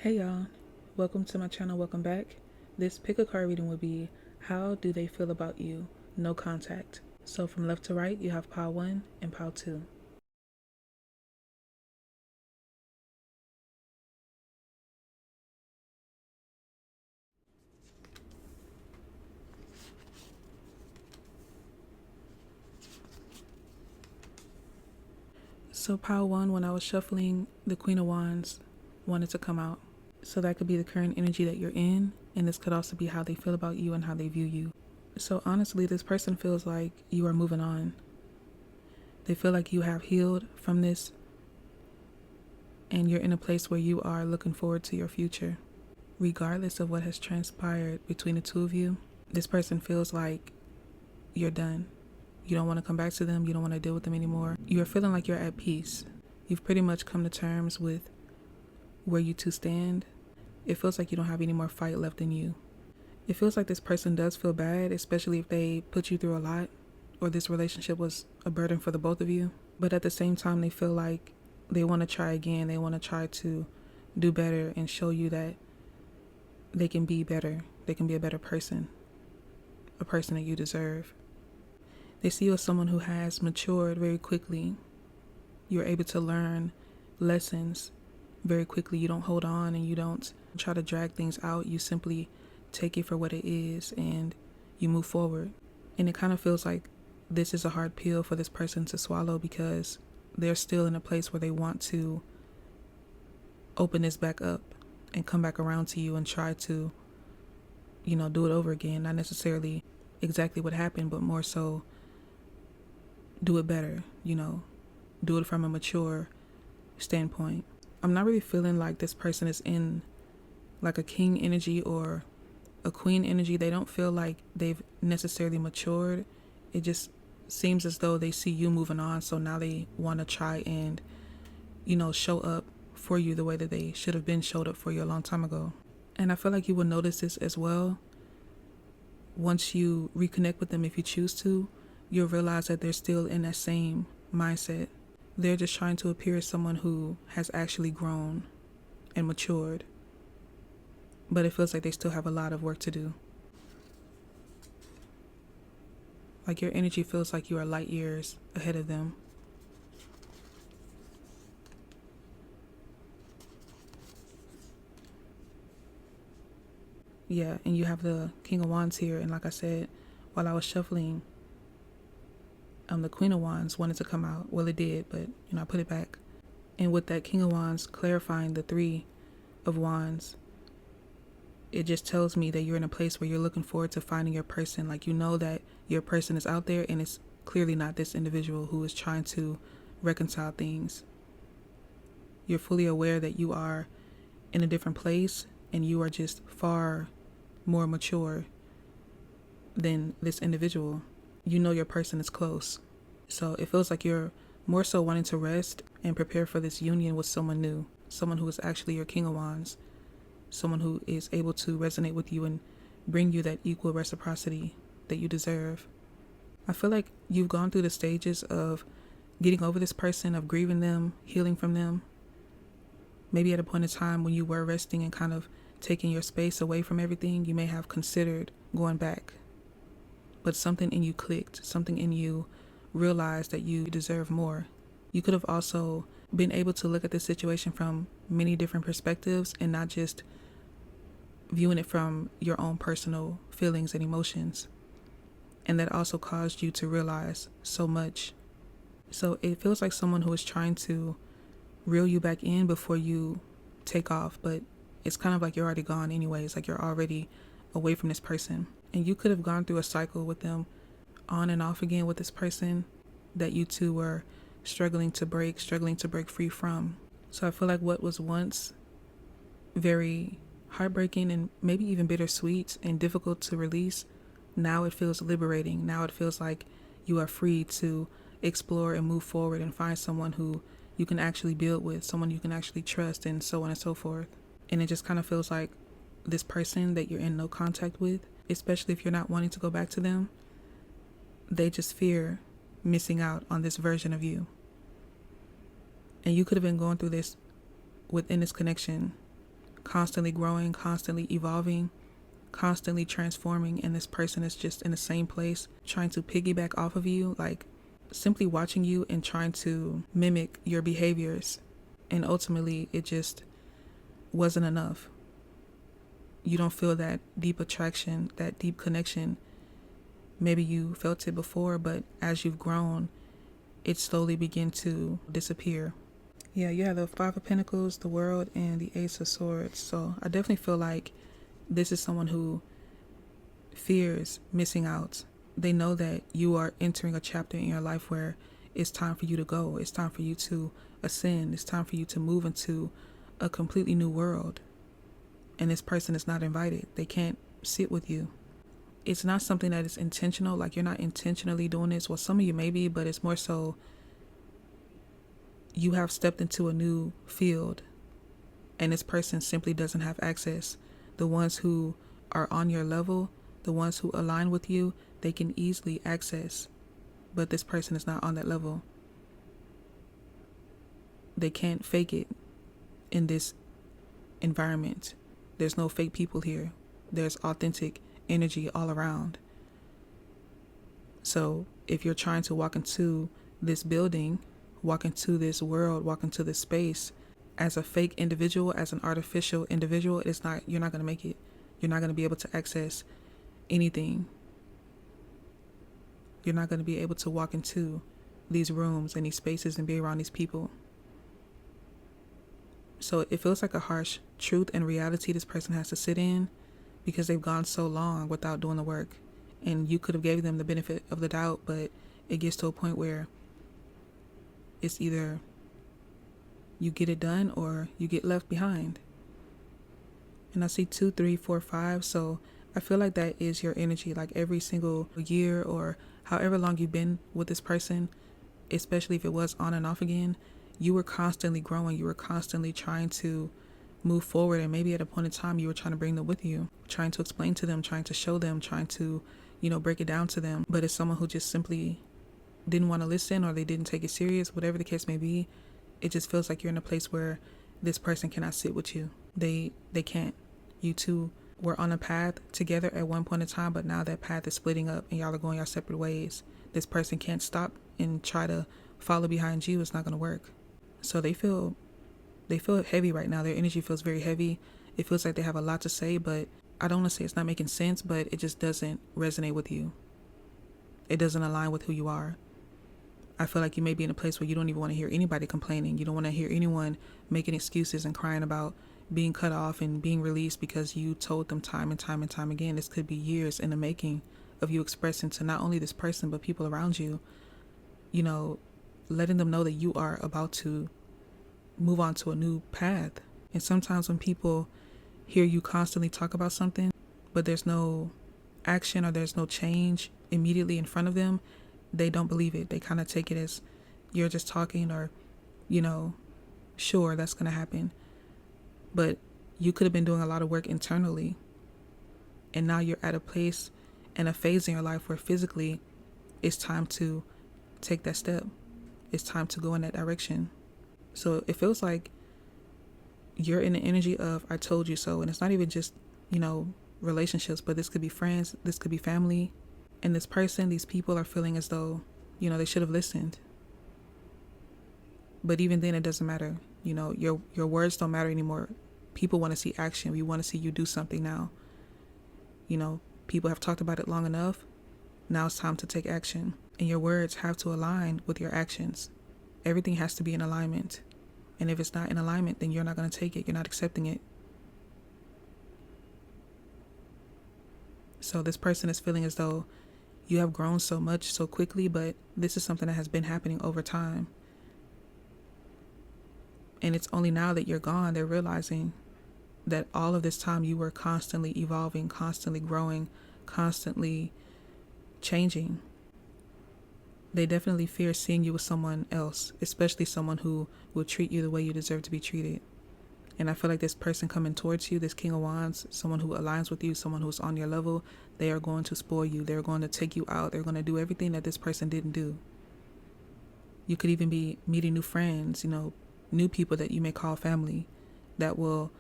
Hey y'all, welcome to my channel, welcome back. This pick a card reading will be how do they feel about you, no contact. So from left to right you have pile 1 and pile 2. So pile 1, when I was shuffling, the Queen of Wands wanted to come out. So that could be the current energy that you're in, and this could also be how they feel about you and how they view you. So honestly, this person feels like you are moving on. They feel like you have healed from this and you're in a place where you are looking forward to your future. Regardless of what has transpired between the two of you, this person feels like you're done. You don't want to come back to them. You don't want to deal with them anymore. You're feeling like you're at peace. You've pretty much come to terms with where you two stand. It feels like you don't have any more fight left in you. It feels like this person does feel bad, especially if they put you through a lot or this relationship was a burden for the both of you. But at the same time, they feel like they want to try again. They want to try to do better and show you that they can be better. They can be a better person, a person that you deserve. They see you as someone who has matured very quickly. You're able to learn lessons very quickly. You don't hold on and you don't try to drag things out. You simply take it for what it is and you move forward. And it kind of feels like this is a hard pill for this person to swallow because they're still in a place where they want to open this back up and come back around to you and try to, do it over again. Not necessarily exactly what happened, but more so do it better, do it from a mature standpoint. I'm not really feeling like this person is in like a king energy or a queen energy. They don't feel like they've necessarily matured. It just seems as though they see you moving on, so now they want to try and, show up for you the way that they should have been showed up for you a long time ago. And I feel like you will notice this as well. Once you reconnect with them, if you choose to, you'll realize that they're still in that same mindset. They're just trying to appear as someone who has actually grown and matured. But it feels like they still have a lot of work to do. Like your energy feels like you are light years ahead of them. Yeah, and you have the King of Wands here. And like I said, while I was shuffling, the Queen of Wands wanted to come out. Well, it did, but, I put it back. And with that King of Wands clarifying the Three of Wands, it just tells me that you're in a place where you're looking forward to finding your person. Like, you know that your person is out there and it's clearly not this individual who is trying to reconcile things. You're fully aware that you are in a different place and you are just far more mature than this individual. You know your person is close. So it feels like you're more so wanting to rest and prepare for this union with someone new, someone who is actually your King of Wands, someone who is able to resonate with you and bring you that equal reciprocity that you deserve. I feel like you've gone through the stages of getting over this person, of grieving them, healing from them. Maybe at a point in time when you were resting and kind of taking your space away from everything, you may have considered going back. But something in you clicked, something in you realized that you deserve more. You could have also been able to look at this situation from many different perspectives and not just viewing it from your own personal feelings and emotions. And that also caused you to realize so much. So it feels like someone who is trying to reel you back in before you take off, but it's kind of like you're already gone anyways, like you're already away from this person. And you could have gone through a cycle with them on and off again with this person that you two were struggling to break free from. So I feel like what was once very heartbreaking and maybe even bittersweet and difficult to release, now it feels liberating. Now it feels like you are free to explore and move forward and find someone who you can actually build with, someone you can actually trust, and so on and so forth. And it just kind of feels like this person that you're in no contact with, especially if you're not wanting to go back to them, they just fear missing out on this version of you. And you could have been going through this within this connection constantly growing, constantly evolving, constantly transforming, and this person is just in the same place trying to piggyback off of you, like simply watching you and trying to mimic your behaviors. And ultimately, it just wasn't enough. You don't feel that deep attraction, that deep connection. Maybe you felt it before, but as you've grown, it slowly began to disappear. Yeah, you have the Five of Pentacles, the World, and the Ace of Swords. So I definitely feel like this is someone who fears missing out. They know that you are entering a chapter in your life where it's time for you to go. It's time for you to ascend. It's time for you to move into a completely new world. And this person is not invited. They can't sit with you. It's not something that is intentional. Like, you're not intentionally doing this. Well, some of you may be, but it's more so you have stepped into a new field and this person simply doesn't have access. The ones who are on your level, the ones who align with you, they can easily access, but this person is not on that level. They can't fake it in this environment. There's no fake people here. There's authentic energy all around. So if you're trying to walk into this building, walk into this world, walk into this space as a fake individual, as an artificial individual, you're not going to make it. You're not going to be able to access anything. You're not going to be able to walk into these rooms and these spaces and be around these people. So it feels like a harsh truth and reality this person has to sit in because they've gone so long without doing the work. And you could have gave them the benefit of the doubt, but it gets to a point where it's either you get it done or you get left behind. And I see 2, 3, 4, 5. So I feel like that is your energy. Like every single year or however long you've been with this person, especially if it was on and off again, you were constantly growing. You were constantly trying to move forward. And maybe at a point in time, you were trying to bring them with you, trying to explain to them, trying to show them, trying to, break it down to them. But it's someone who just simply didn't want to listen, or they didn't take it serious, whatever the case may be. It just feels like you're in a place where this person cannot sit with you. They can't. You two were on a path together at one point in time, but now that path is splitting up and y'all are going your separate ways. This person can't stop and try to follow behind you. It's not going to work. So they feel heavy right now. Their energy feels very heavy. It feels like they have a lot to say, but I don't want to say it's not making sense, but it just doesn't resonate with you. It doesn't align with who you are. I feel like you may be in a place where you don't even want to hear anybody complaining. You don't want to hear anyone making excuses and crying about being cut off and being released because you told them time and time and time again. This could be years in the making of you expressing to not only this person, but people around you, letting them know that you are about to move on to a new path. And sometimes when people hear you constantly talk about something, but there's no action or there's no change immediately in front of them, they don't believe it. They kind of take it as you're just talking or, sure, that's going to happen. But you could have been doing a lot of work internally. And now you're at a place and a phase in your life where physically it's time to take that step. It's time to go in that direction. So it feels like you're in the energy of I told you so. And it's not even just, relationships, but this could be friends. This could be family. And this person, these people are feeling as though, they should have listened. But even then, it doesn't matter. Your words don't matter anymore. People want to see action. We want to see you do something now. People have talked about it long enough. Now it's time to take action. And your words have to align with your actions. Everything has to be in alignment. And if it's not in alignment, then you're not going to take it. You're not accepting it. So this person is feeling as though you have grown so much so quickly, but this is something that has been happening over time. And it's only now that you're gone, they're realizing that all of this time you were constantly evolving, constantly growing, constantly changing. They definitely fear seeing you with someone else, especially someone who will treat you the way you deserve to be treated. And I feel like this person coming towards you, this King of Wands, someone who aligns with you, someone who's on your level, they are going to spoil you. They're going to take you out. They're going to do everything that this person didn't do. You could even be meeting new friends, new people that you may call family that will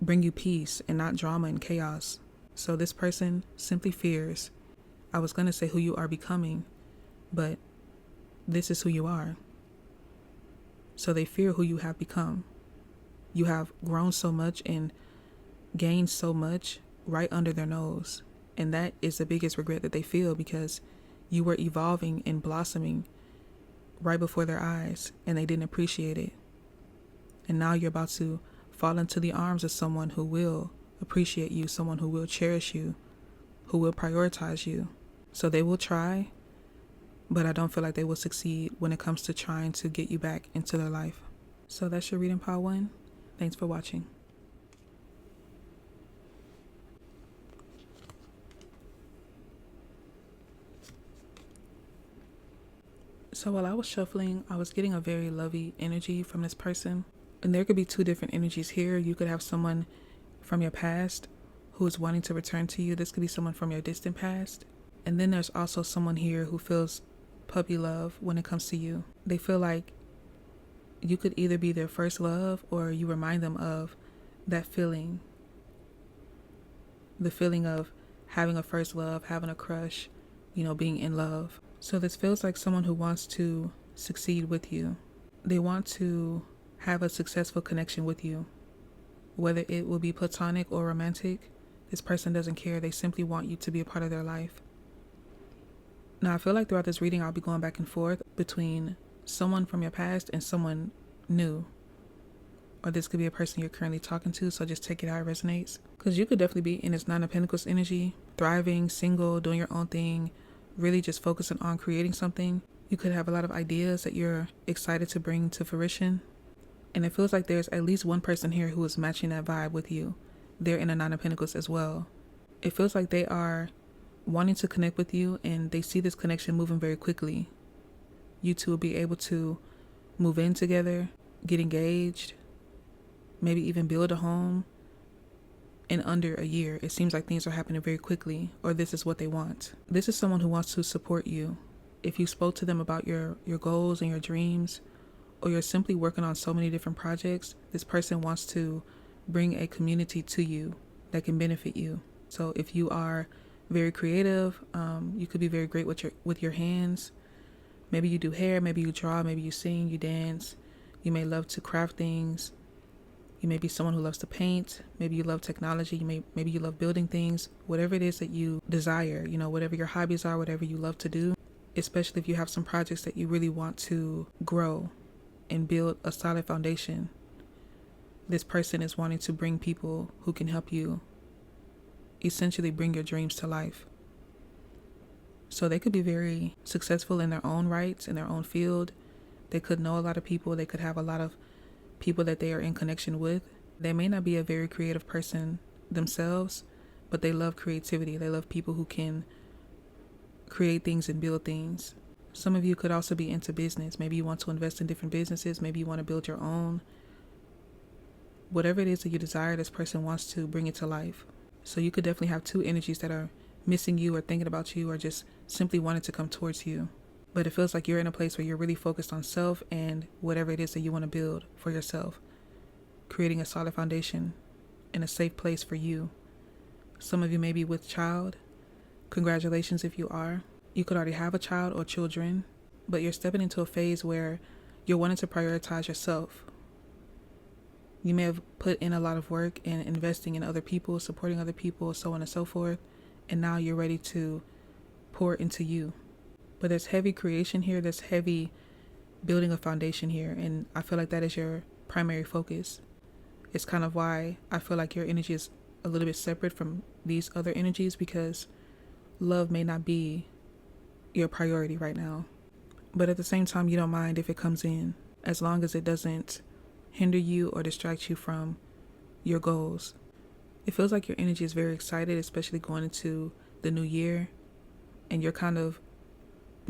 bring you peace and not drama and chaos. So this person simply fears, I was going to say who you are becoming, but this is who you are. So they fear who you have become. You have grown so much and gained so much right under their nose. And that is the biggest regret that they feel, because you were evolving and blossoming right before their eyes and they didn't appreciate it. And now you're about to fall into the arms of someone who will appreciate you, someone who will cherish you, who will prioritize you. So they will try, but I don't feel like they will succeed when it comes to trying to get you back into their life. So that's your reading, Pile 1. Thanks for watching. So while I was shuffling, I was getting a very lovey energy from this person. And there could be two different energies here. You could have someone from your past who is wanting to return to you. This could be someone from your distant past. And then there's also someone here who feels puppy love when it comes to you. They feel like you could either be their first love, or you remind them of that feeling. The feeling of having a first love, having a crush, being in love. So this feels like someone who wants to succeed with you. They want to have a successful connection with you. Whether it will be platonic or romantic, this person doesn't care. They simply want you to be a part of their life. Now, I feel like throughout this reading, I'll be going back and forth between someone from your past and someone new. Or this could be a person you're currently talking to, so just take it how it resonates. Because you could definitely be in this Nine of Pentacles energy, thriving, single, doing your own thing, really just focusing on creating something. You could have a lot of ideas that you're excited to bring to fruition. And it feels like there's at least one person here who is matching that vibe with you. They're in a Nine of Pentacles as well. It feels like they are wanting to connect with you, and they see this connection moving very quickly. You two will be able to move in together, get engaged, maybe even build a home in under a year. It seems like things are happening very quickly, or this is what they want. This is someone who wants to support you. If you spoke to them about your goals and your dreams, or you're simply working on so many different projects, this person wants to bring a community to you that can benefit you. So if you are very creative, you could be very great with your hands. Maybe you do hair, maybe you draw, maybe you sing, you dance. You may love to craft things. You may be someone who loves to paint. Maybe you love technology. Maybe you love building things. Whatever it is that you desire, whatever your hobbies are, whatever you love to do, especially if you have some projects that you really want to grow and build a solid foundation. This person is wanting to bring people who can help you essentially bring your dreams to life. So they could be very successful in their own rights, in their own field. They could know a lot of people. They could have a lot of people that they are in connection with. They may not be a very creative person themselves, but they love creativity. They love people who can create things and build things. Some of you could also be into business. Maybe you want to invest in different businesses. Maybe you want to build your own. Whatever it is that you desire, this person wants to bring it to life. So you could definitely have two energies that are missing you, or thinking about you, or just simply wanting to come towards you. But it feels like you're in a place where you're really focused on self and whatever it is that you want to build for yourself. Creating a solid foundation and a safe place for you. Some of you may be with child. Congratulations if you are. You could already have a child or children, but you're stepping into a phase where you're wanting to prioritize yourself. You may have put in a lot of work in investing in other people, supporting other people, so on and so forth, and now you're ready to pour into you. But there's heavy creation here, there's heavy building a foundation here, and I feel like that is your primary focus. It's kind of why I feel like your energy is a little bit separate from these other energies, because love may not be your priority right now. But at the same time, you don't mind if it comes in, as long as it doesn't hinder you or distract you from your goals. It feels like your energy is very excited, especially going into the new year, and you're kind of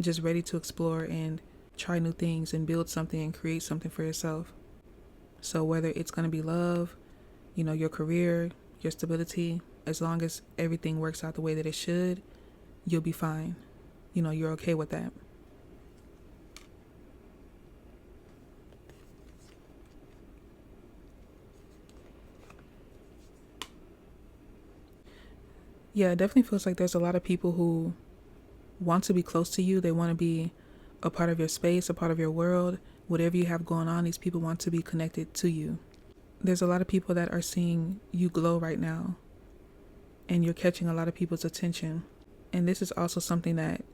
just ready to explore and try new things and build something and create something for yourself. So whether it's going to be love, your career, your stability, as long as everything works out the way that it should, you'll be fine. You're okay with that. Yeah, it definitely feels like there's a lot of people who want to be close to you. They want to be a part of your space, a part of your world. Whatever you have going on, these people want to be connected to you. There's a lot of people that are seeing you glow right now, and you're catching a lot of people's attention. And this is also something that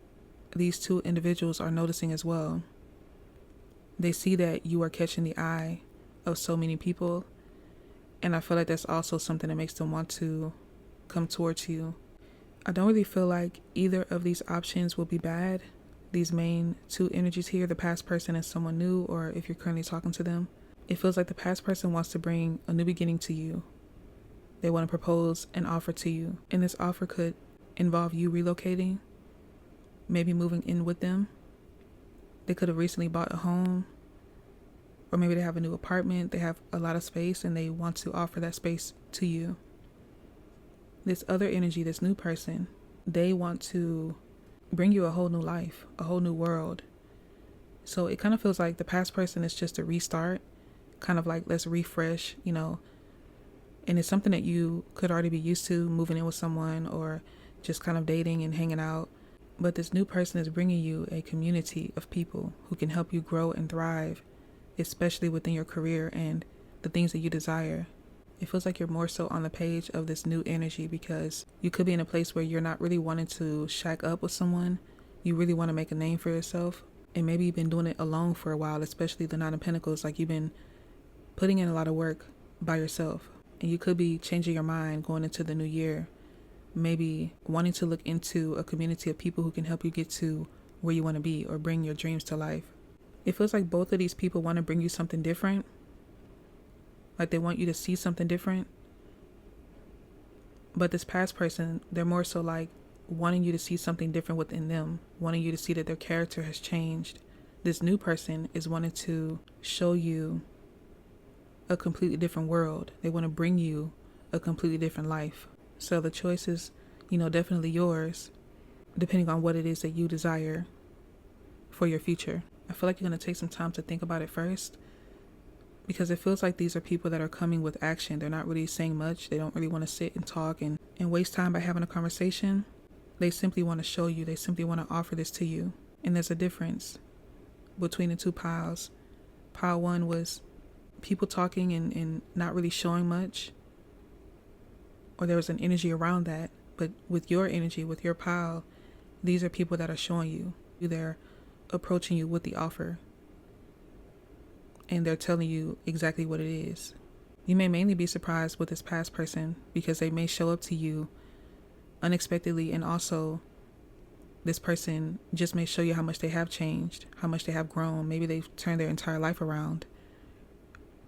these two individuals are noticing as well. They see that you are catching the eye of so many people, and I feel like that's also something that makes them want to come towards you. I don't really feel like either of these options will be bad. These main two energies here, the past person and someone new, or if you're currently talking to them, it feels like the past person wants to bring a new beginning to you. They want to propose an offer to you, and this offer could involve you relocating, maybe moving in with them. They could have recently bought a home, or maybe they have a new apartment. They have a lot of space and they want to offer that space to you. This other energy, this new person, they want to bring you a whole new life, a whole new world. So it kind of feels like the past person is just a restart, kind of like let's refresh, and it's something that you could already be used to, moving in with someone or just kind of dating and hanging out. But this new person is bringing you a community of people who can help you grow and thrive, especially within your career and the things that you desire. It feels like you're more so on the page of this new energy because you could be in a place where you're not really wanting to shack up with someone. You really want to make a name for yourself. And maybe you've been doing it alone for a while, especially the Nine of Pentacles. Like you've been putting in a lot of work by yourself. And you could be changing your mind going into the new year. Maybe wanting to look into a community of people who can help you get to where you want to be or bring your dreams to life. It feels like both of these people want to bring you something different. Like they want you to see something different. But this past person, they're more so like wanting you to see something different within them, wanting you to see that their character has changed. This new person is wanting to show you a completely different world. They want to bring you a completely different life. So the choice is, definitely yours, depending on what it is that you desire for your future. I feel like you're going to take some time to think about it first, because it feels like these are people that are coming with action. They're not really saying much. They don't really want to sit and talk and waste time by having a conversation. They simply want to show you. They simply want to offer this to you. And there's a difference between the two piles. Pile one was people talking and not really showing much, or there was an energy around that. But with your energy, with your pile, these are people that are showing you. They're approaching you with the offer, and they're telling you exactly what it is. You may mainly be surprised with this past person because they may show up to you unexpectedly, and also this person just may show you how much they have changed, how much they have grown. Maybe they've turned their entire life around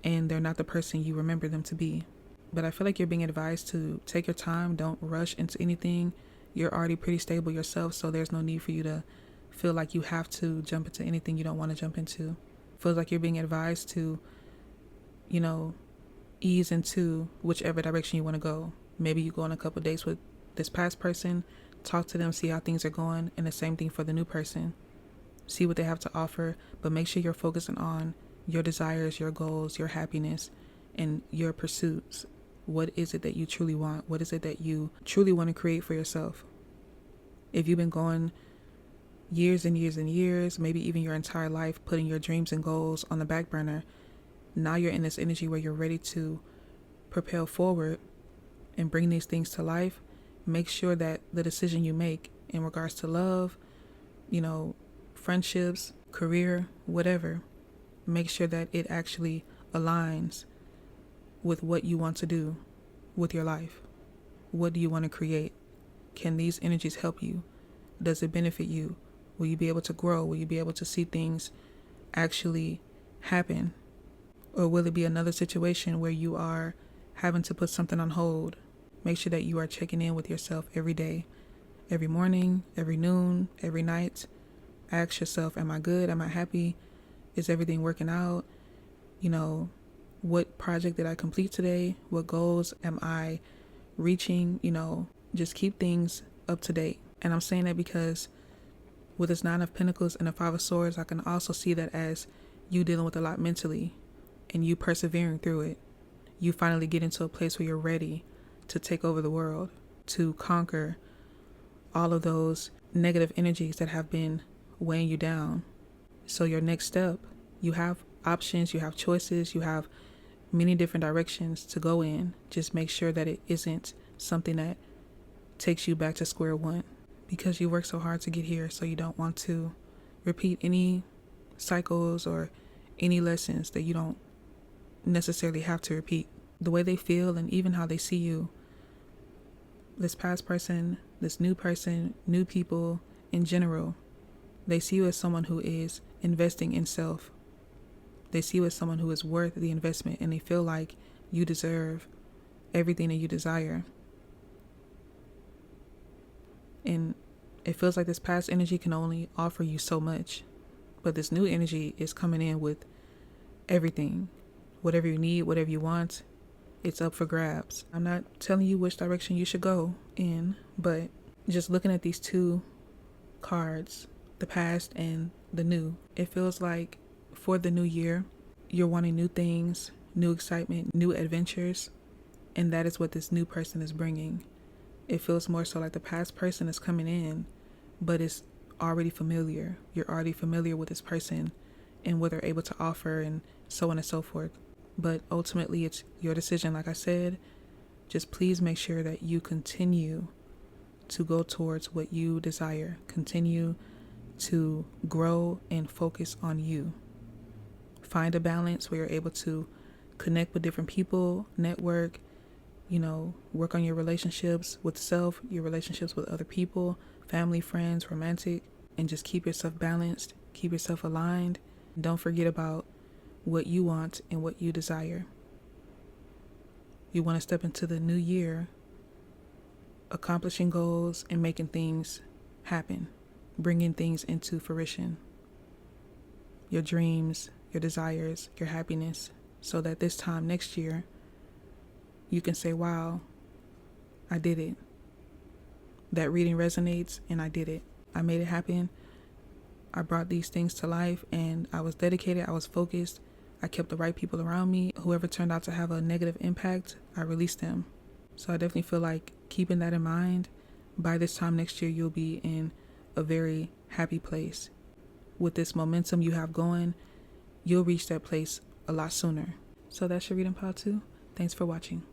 and they're not the person you remember them to be. But I feel like you're being advised to take your time. Don't rush into anything. You're already pretty stable yourself, so there's no need for you to feel like you have to jump into anything you don't want to jump into. Feels like you're being advised to, ease into whichever direction you want to go. Maybe you go on a couple of dates with this past person, talk to them, see how things are going, and the same thing for the new person. See what they have to offer, but make sure you're focusing on your desires, your goals, your happiness, and your pursuits. What is it that you truly want? What is it that you truly want to create for yourself? If you've been going years and years and years, maybe even your entire life, putting your dreams and goals on the back burner, now you're in this energy where you're ready to propel forward and bring these things to life. Make sure that the decision you make in regards to love, friendships, career, whatever, make sure that it actually aligns with what you want to do with your life. What do you want to create? Can these energies help you? Does it benefit you? Will you be able to grow? Will you be able to see things actually happen? Or will it be another situation where you are having to put something on hold? Make sure that you are checking in with yourself every day, every morning, every noon, every night. Ask yourself, am I good? Am I happy? Is everything working out? What project did I complete today? What goals am I reaching? Just keep things up to date. And I'm saying that because with this Nine of Pentacles and the Five of Swords, I can also see that as you dealing with a lot mentally and you persevering through it. You finally get into a place where you're ready to take over the world, to conquer all of those negative energies that have been weighing you down. So your next step, you have options, you have choices, you have many different directions to go in. Just make sure that it isn't something that takes you back to square one, because you work so hard to get here, so you don't want to repeat any cycles or any lessons that you don't necessarily have to repeat. The way they feel and even how they see you, this past person, this new person, new people in general, they see you as someone who is investing in self. They see you as someone who is worth the investment, and they feel like you deserve everything that you desire. And it feels like this past energy can only offer you so much, but this new energy is coming in with everything. Whatever you need, whatever you want, it's up for grabs. I'm not telling you which direction you should go in, but just looking at these two cards, the past and the new, it feels like for the new year, you're wanting new things, new excitement, new adventures, and that is what this new person is bringing. It feels more so like the past person is coming in, but it's already familiar. You're already familiar with this person and what they're able to offer and so on and so forth. But ultimately, it's your decision. Like I said, just please make sure that you continue to go towards what you desire. Continue to grow and focus on you. Find a balance where you're able to connect with different people, network, work on your relationships with self, your relationships with other people, family, friends, romantic, and just keep yourself balanced, keep yourself aligned. Don't forget about what you want and what you desire. You want to step into the new year accomplishing goals and making things happen, bringing things into fruition. Your dreams, your desires, your happiness, so that this time next year, you can say, wow, I did it. That reading resonates and I did it. I made it happen. I brought these things to life and I was dedicated. I was focused. I kept the right people around me. Whoever turned out to have a negative impact, I released them. So I definitely feel like keeping that in mind, by this time next year, you'll be in a very happy place. With this momentum you have going, you'll reach that place a lot sooner. So that's your reading, pile 2. Thanks for watching.